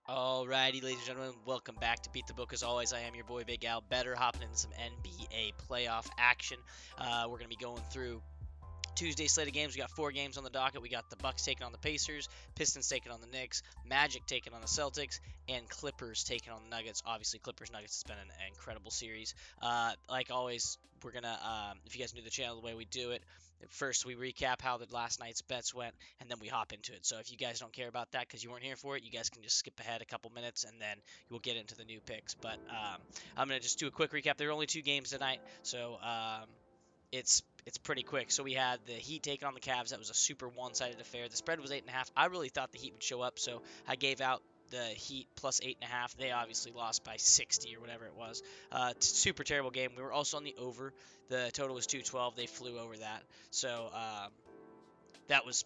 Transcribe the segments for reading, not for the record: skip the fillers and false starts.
Alrighty, ladies and gentlemen, welcome back to Beat the Book. As always, I am your boy Big Al Better, hopping into some NBA playoff action. We're going to be going through Tuesday's slate of games. We got 4 games on the docket. We got the Bucks taking on the Pacers, Pistons taking on the Knicks, Magic taking on the Celtics, and Clippers taking on the Nuggets. Obviously, Clippers Nuggets has been an incredible series. Like always, we're gonna if you guys knew the channel, the way we do it. First, we recap how the last night's bets went, and then we hop into it. So if you guys don't care about that because you weren't here for it, you guys can just skip ahead a couple minutes, and then we'll get into the new picks. But I'm gonna just do a quick recap. There are only 2 games tonight, so it's pretty quick. So we had the Heat taking on the Cavs. That was a super one-sided affair. The spread was 8.5. I really thought the Heat would show up, so I gave out the Heat plus 8.5. They obviously lost by 60 or whatever it was. Super terrible game. We were also on the over. The total was 212. They flew over that. So that was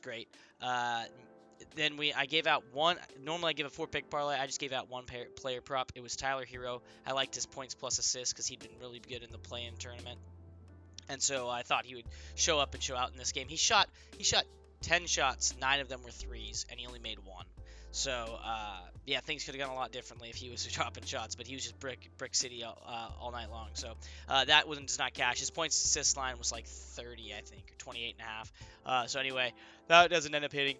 great. Then I gave out one. Normally I give a 4-pick parlay. I just gave out one player prop. It was Tyler Hero. I liked his points plus assists because he'd been really good in the play-in tournament. And so I thought he would show up and show out in this game. He shot 10 shots, 9 of them were threes, and he only made 1. So yeah, things could have gone a lot differently if he was dropping shots, but he was just brick city all night long. So that does not cash. His points assist line was like 30, I think, or 28 and a half. So anyway, that doesn't end up hitting.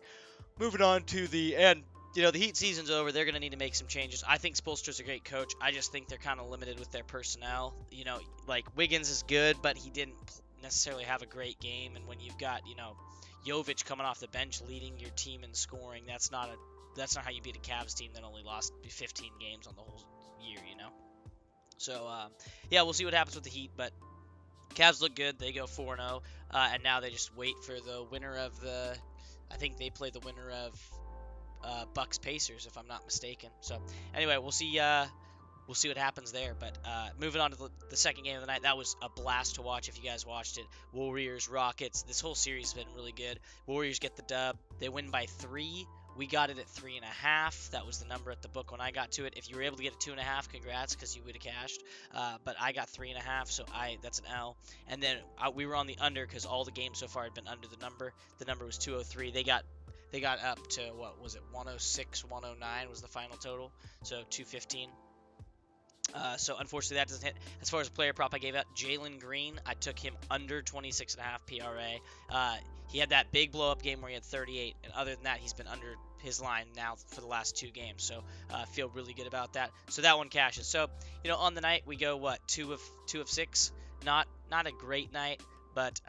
Moving on to the end. The Heat season's over. They're going to need to make some changes. I think Spoelstra's a great coach. I just think they're kind of limited with their personnel. Like Wiggins is good, but he didn't necessarily have a great game. And when you've got, Jovic coming off the bench leading your team in scoring, that's not how you beat a Cavs team that only lost 15 games on the whole year, So, yeah, we'll see what happens with the Heat, but Cavs look good. They go 4-0, and now they just wait for the winner of I think they play the winner of Bucks Pacers, if I'm not mistaken. So anyway, we'll see what happens there. But moving on to the second game of the night, that was a blast to watch if you guys watched it. Warriors Rockets. This whole series has been really good. Warriors get the dub. They win by 3. We got it at 3.5. That was the number at the book when I got to it. If you were able to get a 2.5, congrats, because you would have cashed. But I got 3.5, so that's an L. And then we were on the under because all the games so far had been under the number. The number was 203. They got up to, what was it, 106, 109 was the final total, so 215. So unfortunately that doesn't hit. As far as player prop, I gave out Jalen Green. I took him under 26.5 PRA. He had that big blow-up game where he had 38, and other than that, he's been under his line now for the last 2 games. So feel really good about that. So that one cashes. So on the night we go 2 of 6. Not a great night, but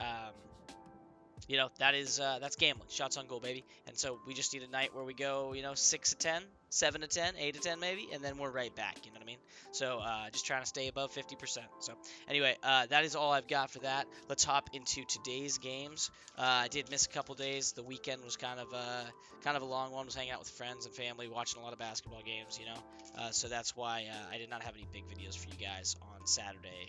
that's gambling. Shots on goal, baby. And so we just need a night where we go, 6 of 10, 7 of 10, 8 of 10 maybe, and then we're right back, you know what I mean? So just trying to stay above 50%. So anyway, that is all I've got for that. Let's hop into today's games. I did miss a couple days. The weekend was kind of a long one. I was hanging out with friends and family, watching a lot of basketball games, so that's why I did not have any big videos for you guys on Saturday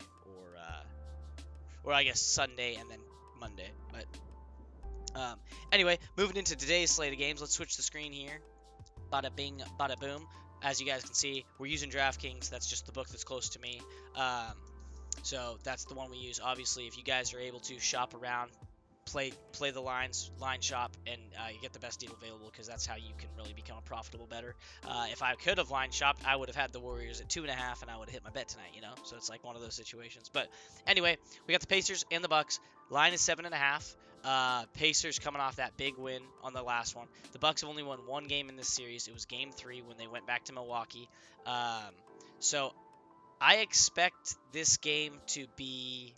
or I guess Sunday and then Monday, but anyway, moving into today's slate of games, let's switch the screen here. Bada bing, bada boom. As you guys can see, we're using DraftKings. That's just the book that's close to me. So that's the one we use. Obviously, if you guys are able to shop around, play the line shop, and you get the best deal available, because that's how you can really become a profitable bettor. If I could have line shopped, I would have had the Warriors at 2.5, and I would have hit my bet tonight, So it's like one of those situations. But anyway, we got the Pacers and the Bucks. Line is 7.5. Pacers coming off that big win on the last one. The Bucks have only won 1 game in this series. It was Game 3 when they went back to Milwaukee. So I expect this game to be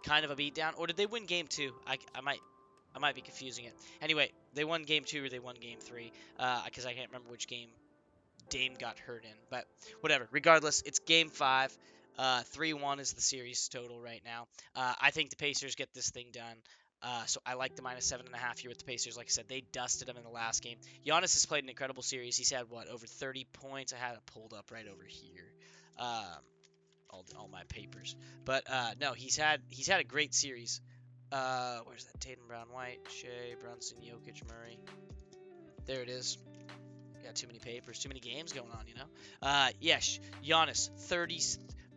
kind of a beatdown. Or did they win Game 2? I might be confusing it. Anyway, they won Game 2 or they won Game 3, because I can't remember which game Dame got hurt in. But whatever. Regardless, it's Game 5. 3-1 is the series total right now. I think the Pacers get this thing done. So I like the minus 7.5 here with the Pacers. Like I said, they dusted them in the last game. Giannis has played an incredible series. He's had, over 30 points? I had it pulled up right over here. All my papers. But no, he's had a great series. Where's that? Tatum, Brown, White, Shea, Brunson, Jokic, Murray. There it is. Got too many papers, too many games going on, Yes, Giannis,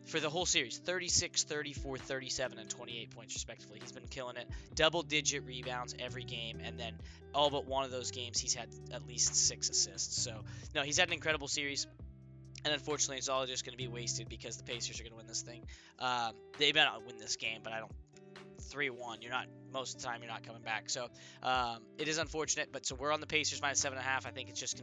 for the whole series, 36, 34, 37, and 28 points respectively. He's been killing it. Double-digit rebounds every game, and then all but one of those games he's had at least 6 assists. So, no, he's had an incredible series. And unfortunately, it's all just going to be wasted because the Pacers are going to win this thing. They better not win this game, but I don't. 3-1. Most of the time you're not coming back. So it is unfortunate. But so we're on the Pacers minus 7.5. I think it's just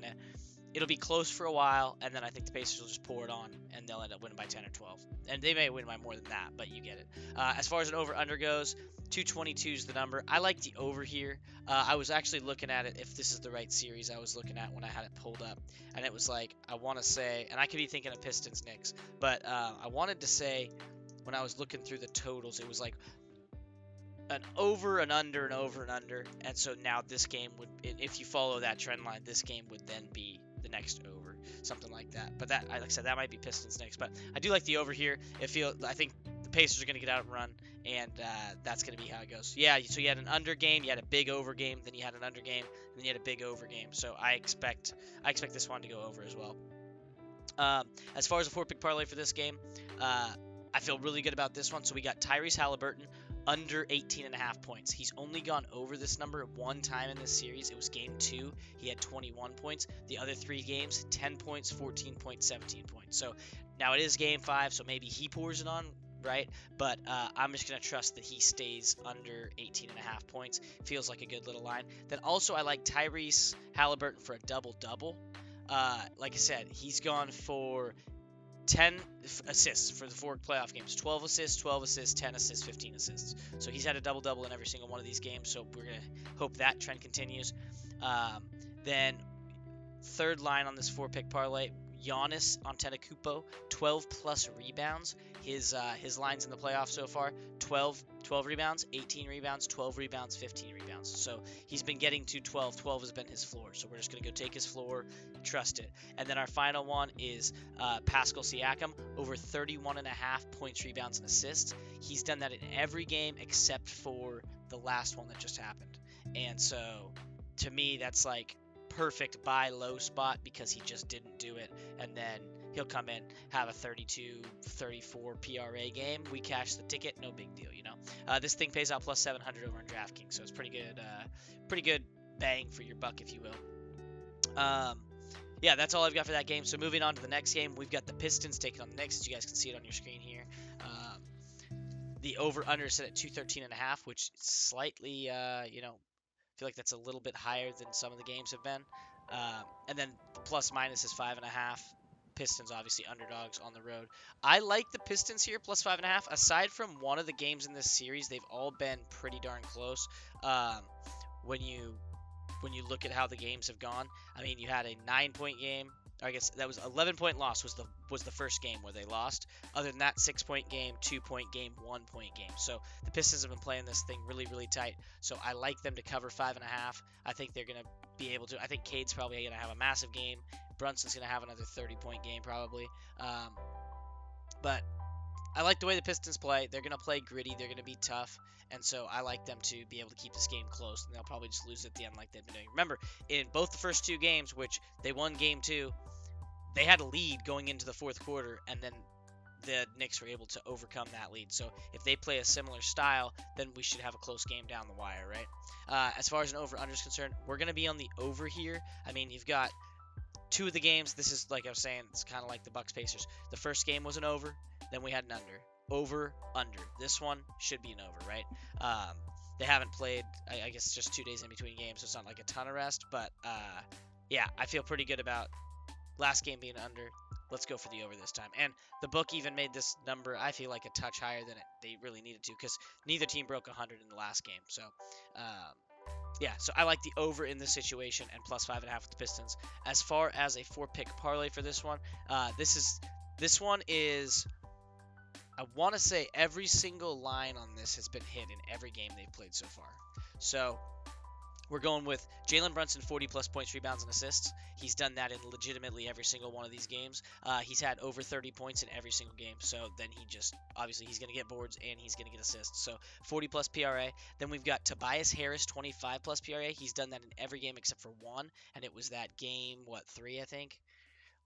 it'll be close for a while, and then I think the Pacers will just pour it on, and they'll end up winning by 10 or 12. And they may win by more than that, but you get it. As far as an over/under goes, 222 is the number. I like the over here. I was actually looking at it, if this is the right series I was looking at when I had it pulled up. And it was like, I want to say, and I could be thinking of Pistons Knicks, but I wanted to say, when I was looking through the totals, it was like an over, an under, an over, an under. And so now this game would, if you follow that trend line, this game would then be the next over, something like that. But that, like I said, that might be Pistons next. But I do like the over here. I think the Pacers are going to get out and run, and that's going to be how it goes. Yeah, so you had an under game, you had a big over game, then you had an under game, and then you had a big over game. So I expect this one to go over as well. As far as a 4-pick parlay for this game, I feel really good about this one. So we got Tyrese Halliburton under 18.5 points. He's only gone over this number one time in this series. It was game 2. He had 21 points. The other 3 games, 10 points, 14 points, 17 points. So now it is game 5, so maybe he pours it on, right? But I'm just going to trust that he stays under 18.5 points. Feels like a good little line. Then also I like Tyrese Halliburton for a double-double. Like I said, he's gone for 10 assists for the 4 playoff games. 12 assists, 10 assists, 15 assists. So he's had a double-double in every single one of these games, so we're going to hope that trend continues. Then third line on this 4-pick parlay, Giannis Antetokounmpo, 12-plus rebounds. His lines in the playoffs so far, 12 rebounds, 18 rebounds, 12 rebounds, 15 rebounds. So he's been getting to 12. 12 has been his floor. So we're just going to go take his floor, trust it. And then our final one is Pascal Siakam, over 31.5 points, rebounds, and assists. He's done that in every game except for the last one that just happened. And so to me, that's like perfect buy low spot because he just didn't do it, and then he'll come in, have a 32-34 PRA game. We cash the ticket, no big deal, you know. This thing pays out plus 700 over on DraftKings, so it's pretty good bang for your buck, if you will. Yeah, that's all I've got for that game. So moving on to the next game, we've got the Pistons taking on the Knicks, as you guys can see it on your screen here. The over/under is set at 213.5, which is slightly, I feel like that's a little bit higher than some of the games have been. And then the plus minus is 5.5. Pistons obviously underdogs on the road. I like the Pistons here plus 5.5. Aside from one of the games in this series, they've all been pretty darn close. When you look at how the games have gone, I mean, you had a 9-point game. I guess that was 11-point loss was the first game where they lost. Other than that, 6-point game, 2-point game, 1-point game. So the Pistons have been playing this thing really, really tight. So I like them to cover 5.5. I think they're going to be able to. I think Cade's probably going to have a massive game. Brunson's going to have another 30-point game probably. But I like the way the Pistons play. They're going to play gritty. They're going to be tough. And so I like them to be able to keep this game close. And they'll probably just lose at the end like they've been doing. Remember, in both the first 2 games, which they won game 2, they had a lead going into the 4th quarter, and then the Knicks were able to overcome that lead. So if they play a similar style, then we should have a close game down the wire, right? As far as an over/under is concerned, we're going to be on the over here. I mean, you've got 2 of the games. This is, like I was saying, it's kind of like the Bucks-Pacers. The first game was an over, then we had an under. Over, under. This one should be an over, right? They haven't played, I guess, just 2 days in between games, so it's not like a ton of rest. But, yeah, I feel pretty good about last game being under. Let's go for the over this time. And the book even made this number, I feel like, a touch higher than they really needed to, because neither team broke 100 in the last game. So, yeah, so I like the over in this situation and plus 5.5 with the Pistons. As far as a 4-pick parlay for this one, this one is, I want to say every single line on this has been hit in every game they've played so far. So we're going with Jalen Brunson, 40-plus points, rebounds, and assists. He's done that in legitimately every single one of these games. He's had over 30 points in every single game. So then obviously he's going to get boards and he's going to get assists. So 40-plus PRA. Then we've got Tobias Harris, 25-plus PRA. He's done that in every game except for one, and it was that game, 3, I think?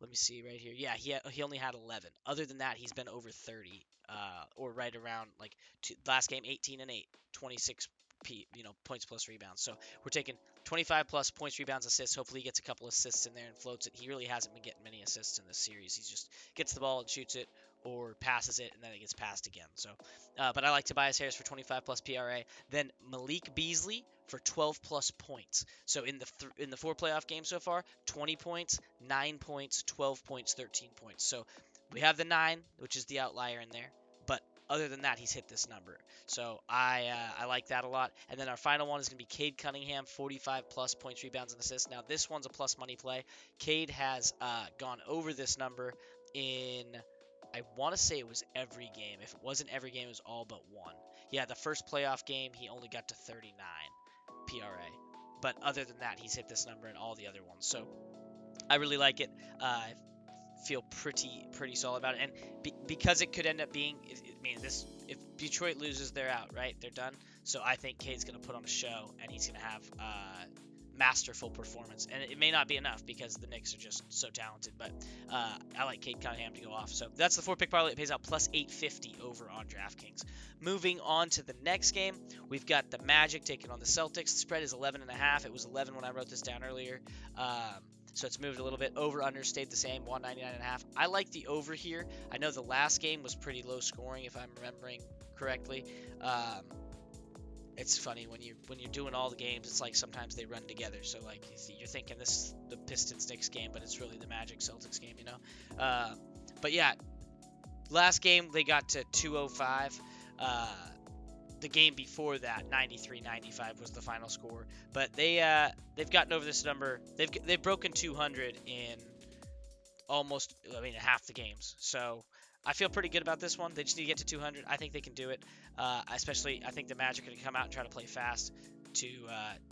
Let me see right here. Yeah, he only had 11. Other than that, he's been over 30, or right around like last game 18 and 8, 26 points plus rebounds. So we're taking 25 plus points, rebounds, assists. Hopefully he gets a couple assists in there and floats it. He really hasn't been getting many assists in this series. He just gets the ball and shoots it or passes it and then it gets passed again. So, but I like Tobias Harris for 25 plus PRA. Then Malik Beasley for 12 plus points. So in the 4 playoff games so far, 20 points, 9 points, 12 points, 13 points. So we have the 9, which is the outlier in there. But other than that, he's hit this number. So I like that a lot. And then our final one is going to be Cade Cunningham, 45 plus points, rebounds, and assists. Now this one's a plus money play. Cade has gone over this number in, I want to say it was every game. If it wasn't every game, it was all but one. Yeah, the first playoff game, he only got to 39 PRA. But other than that, he's hit this number in all the other ones. So I really like it. I feel pretty solid about it. And because it could end up being, I mean, this if Detroit loses, they're out, right? They're done. So I think Cade's going to put on a show, and he's going to have masterful performance. And it may not be enough because the Knicks are just so talented. But I like Cade Cunningham to go off. So that's the 4-pick parlay. It pays out plus 850 over on DraftKings. Moving on to the next game, we've got the Magic taking on the Celtics. The spread is 11.5. It was 11 when I wrote this down earlier. So it's moved a little bit. Over under stayed the same, 199.5. I like the over here. I know the last game was pretty low scoring, if I'm remembering correctly. It's funny when you're doing all the games, it's like sometimes they run together. So like you're thinking this is the Pistons Knicks game, but it's really the Magic Celtics game, you know. But yeah, last game they got to 205. The game before that, 93-95 was the final score. But they've gotten over this number. They've broken 200 in almost, half the games. So I feel pretty good about this one. They just need to get to 200. I think they can do it. Especially, I think the Magic are going to come out and try to play fast to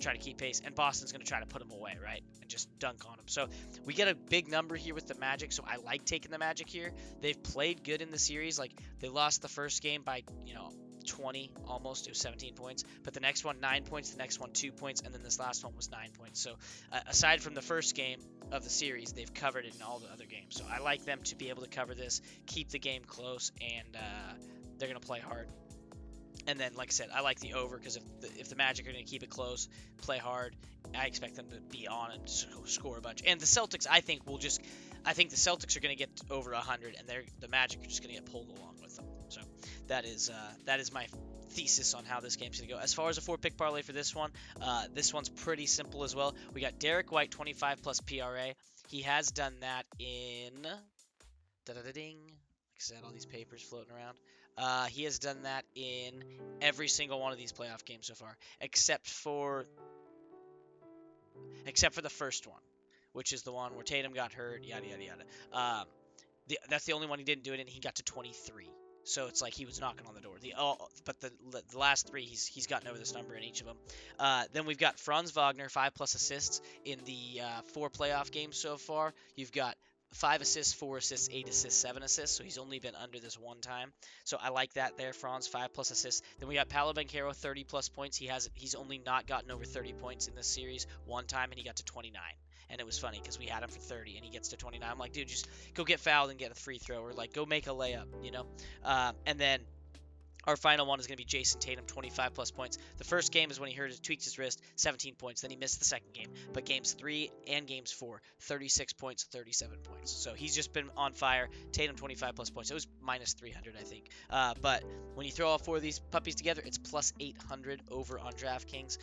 try to keep pace. And Boston's going to try to put them away, right? And just dunk on them. So we get a big number here with the Magic. So I like taking the Magic here. They've played good in the series. Like, they lost the first game by, 20 almost. It was 17 points. But the next one, 9 points. The next one, 2 points. And then this last one was 9 points. So aside from the first game of the series, they've covered it in all the other games. So I like them to be able to cover this, keep the game close, and they're going to play hard. And then, like I said, I like the over because if the Magic are going to keep it close, play hard, I expect them to be on and score a bunch. And the Celtics, I think the Celtics are going to get over 100, and the Magic are just going to get pulled along with them. So that is my thesis on how this game's going to go. As far as a 4-pick parlay for this one's pretty simple as well. We got Derek White, 25 plus PRA. He has done that in ding. Like I said, all these papers floating around. He has done that in every single one of these playoff games so far, except for the first one, which is the one where Tatum got hurt, yada yada yada. That's the only one he didn't do it in. He got to 23, so it's like he was knocking on the door. But the last 3, he's gotten over this number in each of them. Then we've got Franz Wagner, 5 plus assists in the 4 playoff games so far. You've got 5 assists, 4 assists, 8 assists, 7 assists. So he's only been under this one time. So I like that there. Franz, 5 plus assists. Then we got Paolo Banchero, 30 plus points. He's only not gotten over 30 points in this series one time, and he got to 29. And it was funny because we had him for 30 and he gets to 29. I'm like, dude, just go get fouled and get a free throw, or like go make a layup, you know? And then our final one is going to be Jason Tatum, 25 plus points. The first game is when he tweaked his wrist, 17 points. Then he missed the second game. But games 3 and games 4, 36 points, 37 points. So he's just been on fire. Tatum, 25 plus points. It was minus 300, I think. But when you throw all 4 of these puppies together, it's plus 800 over on DraftKings.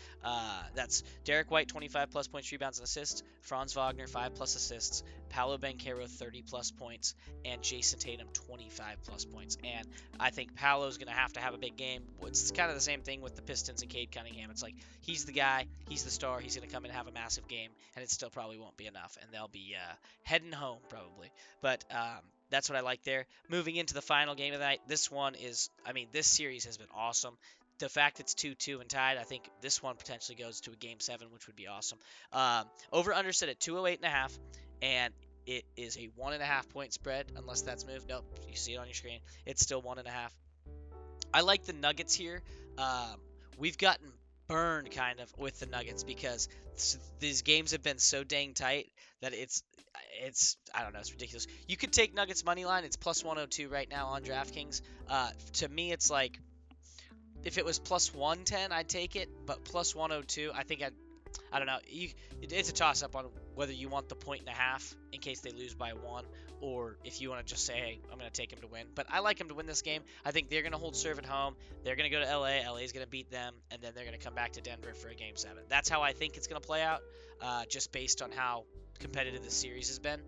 That's Derek White, 25 plus points, rebounds, and assists. Franz Wagner, 5 plus assists. Paolo Banchero, 30 plus points. And Jason Tatum, 25 plus points. And I think Paolo's going to have a big game. It's kind of the same thing with the Pistons and Cade Cunningham. It's like he's the guy, he's the star, he's going to come and have a massive game, and it still probably won't be enough, and they'll be heading home probably. But that's what I like there. Moving into the final game of the night, this series has been awesome. The fact it's 2-2 and tied, I think this one potentially goes to a game 7, which would be awesome. Over under set at 208.5, and it is a 1.5 point spread, unless that's moved. Nope, you see it on your screen. It's still 1.5. I like the Nuggets here. We've gotten burned kind of with the Nuggets because these games have been so dang tight that I don't know, it's ridiculous. You could take Nuggets money line. It's plus 102 right now on DraftKings. To me, it's like if it was plus 110, I'd take it, but plus 102, I don't know. It's a toss up on whether you want the point and a half in case they lose by one, or if you want to just say, hey, I'm going to take them to win. But I like them to win this game. I think they're going to hold serve at home. They're going to go to LA. LA is going to beat them, and then they're going to come back to Denver for a game 7. That's how I think it's going to play out, just based on how competitive the series has been.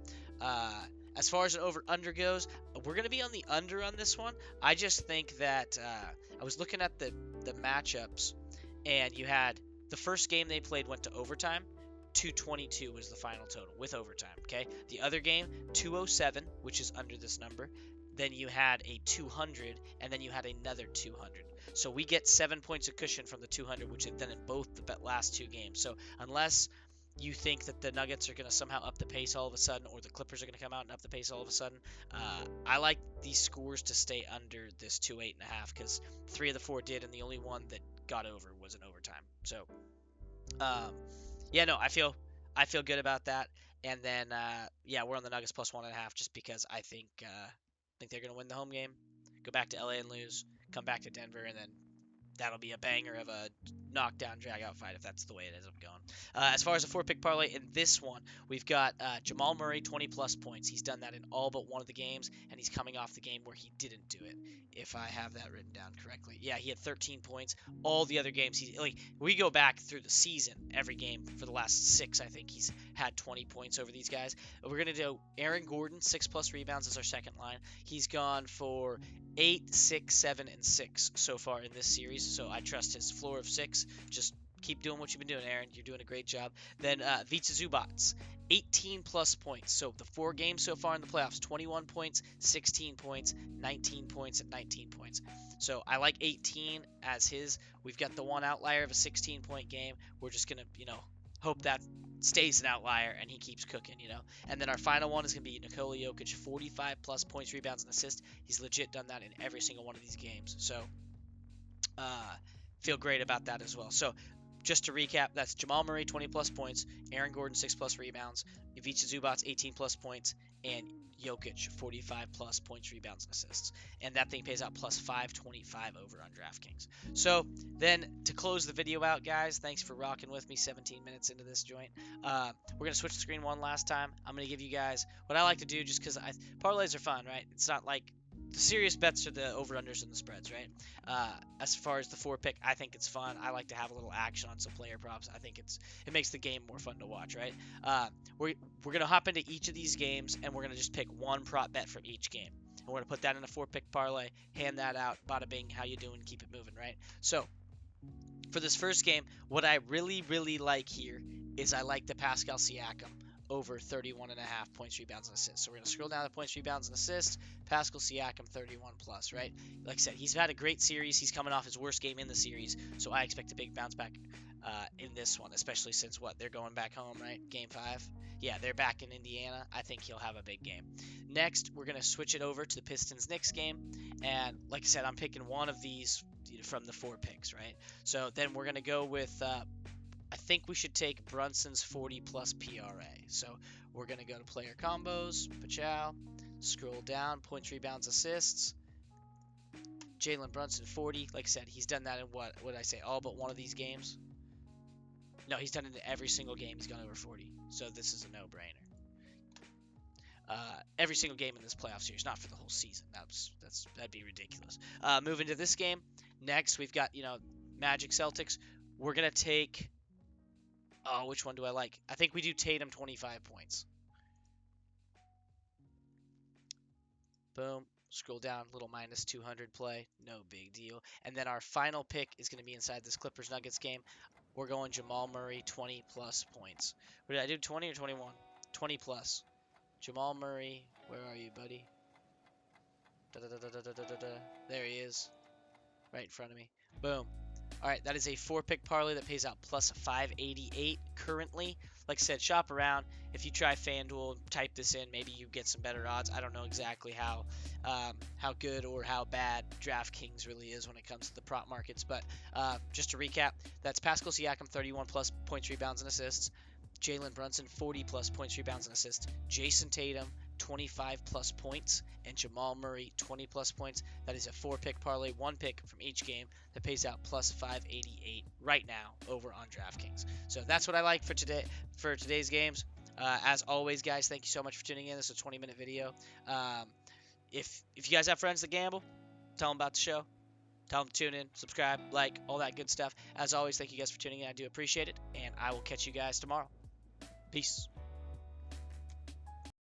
As far as an over-under goes, we're going to be on the under on this one. I just think that I was looking at the matchups, and you had the first game they played went to overtime. 222 was the final total with overtime, okay? The other game, 207, which is under this number. Then you had a 200, and then you had another 200. So we get 7 points of cushion from the 200, which is then in both the last 2 games. So unless you think that the Nuggets are going to somehow up the pace all of a sudden, or the Clippers are going to come out and up the pace all of a sudden, I like these scores to stay under this 2-8.5, because 3 of the 4 did, and the only one that got over was in overtime. So, yeah, no, I feel good about that. And then, yeah, we're on the Nuggets plus 1.5, just because I think they're going to win the home game, go back to LA and lose, come back to Denver, and then that'll be a banger of a knockdown, drag-out fight if that's the way it ends up going. As far as a 4-pick parlay in this one, we've got Jamal Murray, 20-plus points. He's done that in all but one of the games, and he's coming off the game where he didn't do it, if I have that written down correctly. Yeah, he had 13 points. All the other games, we go back through the season, every game for the last 6, I think he's had 20 points over these guys. We're going to do Aaron Gordon, 6-plus rebounds as our second line. He's gone for 8, 6, 7, and 6 so far in this series, so I trust his floor of 6. Just keep doing what you've been doing, Aaron. You're doing a great job. Then Vica Zubats, 18-plus points. So the 4 games so far in the playoffs, 21 points, 16 points, 19 points, and 19 points. So I like 18 as his. We've got the one outlier of a 16-point game. We're just going to, hope that stays an outlier and he keeps cooking, And then our final one is going to be Nikola Jokic, 45-plus points, rebounds, and assists. He's legit done that in every single one of these games. So feel great about that as well. So just to recap, that's Jamal Murray, 20-plus points, Aaron Gordon, 6-plus rebounds, Vica Zubats, 18-plus points, and Jokic, 45-plus points, rebounds, and assists. And that thing pays out plus 525 over on DraftKings. So then to close the video out, guys, thanks for rocking with me 17 minutes into this joint. We're going to switch the screen one last time. I'm going to give you guys what I like to do just because parlays are fun, right? It's not like the serious bets are the over-unders and the spreads, right? As far as the 4-pick, I think it's fun. I like to have a little action on some player props. I think it makes the game more fun to watch, right? We're going to hop into each of these games, and we're going to just pick one prop bet from each game. And we're going to put that in a 4-pick parlay, hand that out, bada bing, how you doing, keep it moving, right? So for this first game, what I really, really like here is I like the Pascal Siakam over 31.5 points, rebounds, and assists. So we're going to scroll down to points, rebounds, and assists. Pascal Siakam, 31-plus, right? Like I said, he's had a great series. He's coming off his worst game in the series, so I expect a big bounce back in this one, especially since, they're going back home, right? Game 5. Yeah, they're back in Indiana. I think he'll have a big game. Next, we're going to switch it over to the Pistons-Knicks game, and like I said, I'm picking one of these from the 4 picks, right? So then we're going to go with I think we should take Brunson's 40-plus PRA. So we're going to go to player combos, Pachow, scroll down, points, rebounds, assists. Jalen Brunson, 40. Like I said, he's done that in what did I say, all but one of these games? No, he's done it in every single game. He's gone over 40. So this is a no-brainer. Every single game in this playoff series, not for the whole season. That'd be ridiculous. Moving to this game. Next, we've got, Magic Celtics. We're going to take... Oh, which one do I like? I think we do Tatum 25 points. Boom. Scroll down, little minus 200 play. No big deal. And then our final pick is going to be inside this Clippers-Nuggets game. We're going Jamal Murray, 20-plus points. What did I do, 20 or 21? 20-plus. Jamal Murray, where are you, buddy? There he is. Right in front of me. Boom. All right, that is a 4-pick parlay that pays out plus 588 currently. Like I said, shop around. If you try FanDuel, type this in, maybe you get some better odds. I don't know exactly how good or how bad DraftKings really is when it comes to the prop markets. But just to recap, that's Pascal Siakam, 31-plus points, rebounds, and assists. Jalen Brunson, 40-plus points, rebounds, and assists. Jason Tatum, 25-plus points. And Jamal Murray, 20-plus points. That is a 4-pick parlay, 1 pick from each game that pays out plus 588 right now over on DraftKings. So that's what I like for today's games. As always, guys, thank you so much for tuning in. This is a 20-minute video. If you guys have friends that gamble, tell them about the show. Tell them to tune in, subscribe, like, all that good stuff. As always, thank you guys for tuning in. I do appreciate it, and I will catch you guys tomorrow. Peace.